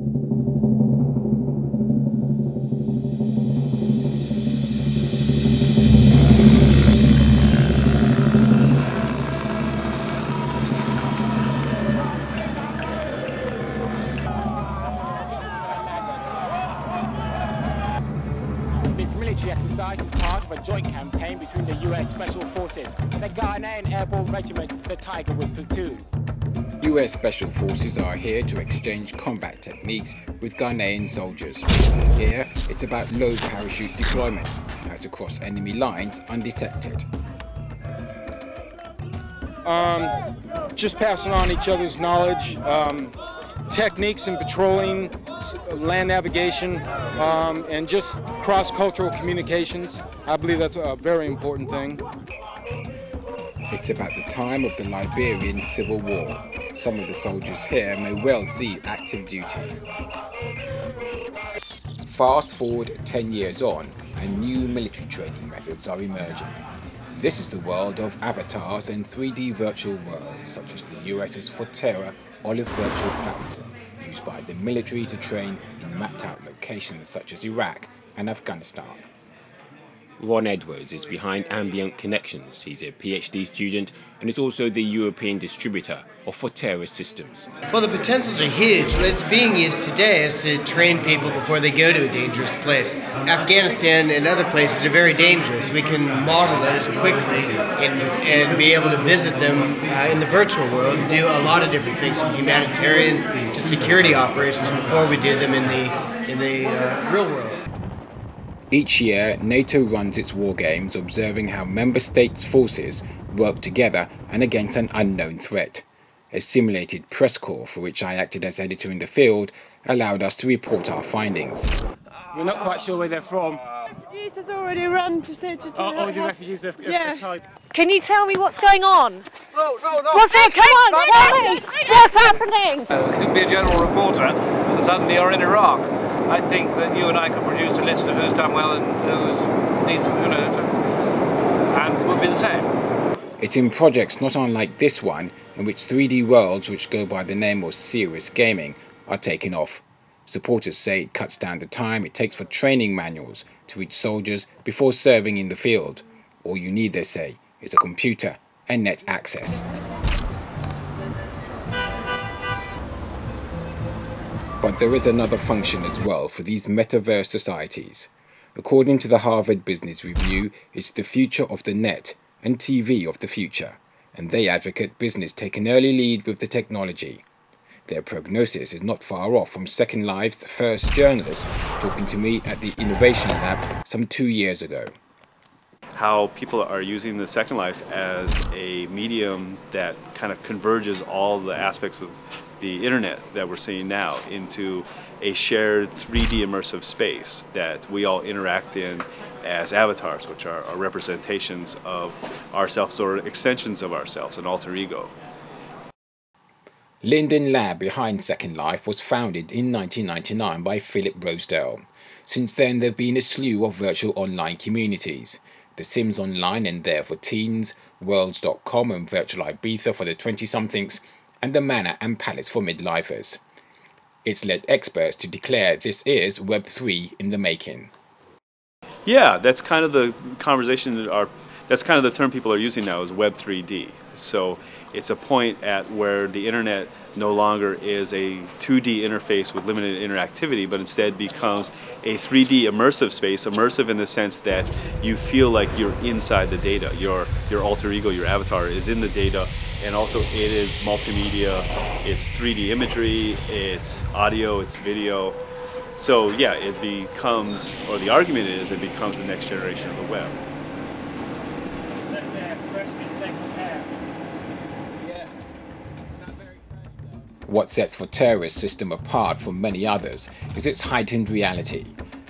This military exercise is part of a joint campaign between the US Special Forces and the Ghanaian Airborne Regiment, the Tigerwood Platoon. US Special Forces are here to exchange combat techniques with Ghanaian soldiers. Here, it's about low parachute deployment, how to cross enemy lines undetected. Just passing on each other's knowledge, techniques in patrolling, land navigation, and just cross-cultural communications. I believe that's a very important thing. It's about the time of the Liberian Civil War. Some of the soldiers here may well see active duty. Fast forward 10 years on, and new military training methods are emerging. This is the world of avatars and 3D virtual worlds, such as the US's Fonterra Olive virtual platform, used by the military to train in mapped-out locations such as Iraq and Afghanistan. Ron Edwards is behind Ambient Connections. He's a PhD student and is also the European distributor of Fonterra systems. Well, the potentials are huge. What's being used today is to train people before they go to a dangerous place. Afghanistan and other places are very dangerous. We can model those quickly and be able to visit them in the virtual world and do a lot of different things, from humanitarian to security operations, before we do them in the real world. Each year, NATO runs its war games, observing how member states' forces work together and against an unknown threat. A simulated press corps, for which I acted as editor in the field, allowed us to report our findings. We're not quite sure where they're from. Refugees has already run to say to Oh, the refugees have tried. Can you tell me what's going on? No. What's it? Come on, tell me! What's happening? Could be a general reporter, but suddenly you're in Iraq. I think that you and I could produce a list of who's done well and who's needs, and we'll be the same. It's in projects not unlike this one, in which 3D worlds, which go by the name of serious gaming, are taken off. Supporters say it cuts down the time it takes for training manuals to reach soldiers before serving in the field. All you need, they say, is a computer and net access. But there is another function as well for these metaverse societies. According to the Harvard Business Review, it's the future of the net and TV of the future, and they advocate business take an early lead with the technology. Their prognosis is not far off from Second Life's first journalist talking to me at the Innovation Lab some 2 years ago. How people are using the Second Life as a medium that kind of converges all the aspects of the internet that we're seeing now into a shared 3D immersive space that we all interact in as avatars, which are representations of ourselves or extensions of ourselves, an alter ego. Linden Lab behind Second Life was founded in 1999 by Philip Rosedale. Since then, there have been a slew of virtual online communities. The Sims Online and There for Teens, Worlds.com and Virtual Ibiza for the 20-somethings, and the Manor and Palace for midlifers. It's led experts to declare this is Web 3 in the making. Yeah, that's kind of the conversation, that's kind of the term people are using now, is Web 3D. So it's a point at where the internet no longer is a 2D interface with limited interactivity, but instead becomes a 3D immersive space, immersive in the sense that you feel like you're inside the data. Your alter ego, your avatar, is in the data, and also it is multimedia, it's 3D imagery, it's audio, it's video. So yeah, it becomes, or the argument is, it becomes the next generation of the web. What sets Fonterra's system apart from many others is its heightened reality.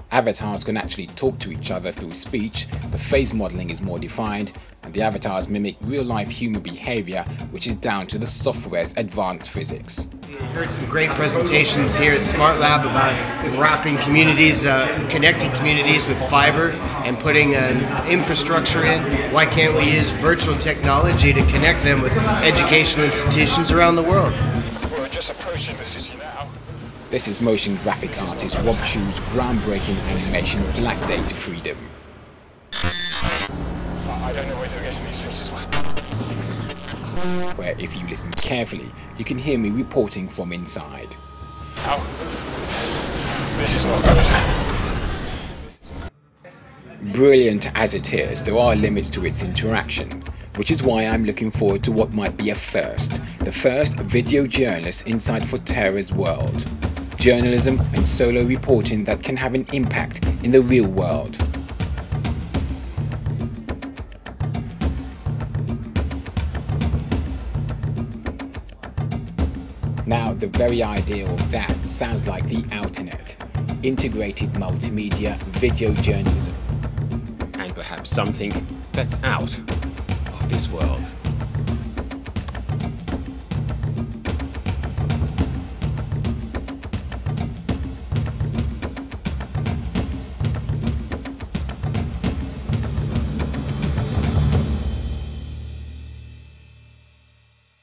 Avatars can actually talk to each other through speech, the face modeling is more defined, and the avatars mimic real-life human behavior, which is down to the software's advanced physics. We heard some great presentations here at Smart Lab about wrapping communities, connecting communities with fiber and putting an infrastructure in. Why can't we use virtual technology to connect them with educational institutions around the world? This is motion graphic artist Rob Chu's groundbreaking animation Black Data Freedom. I don't know where to get where if you listen carefully, you can hear me reporting from inside. Brilliant as it is, there are limits to its interaction, which is why I'm looking forward to what might be a first, the first video journalist inside Fonterra's world. Journalism and solo reporting that can have an impact in the real world. Now, the very idea of that sounds like the Outernet, integrated multimedia video journalism. And perhaps something that's out of this world.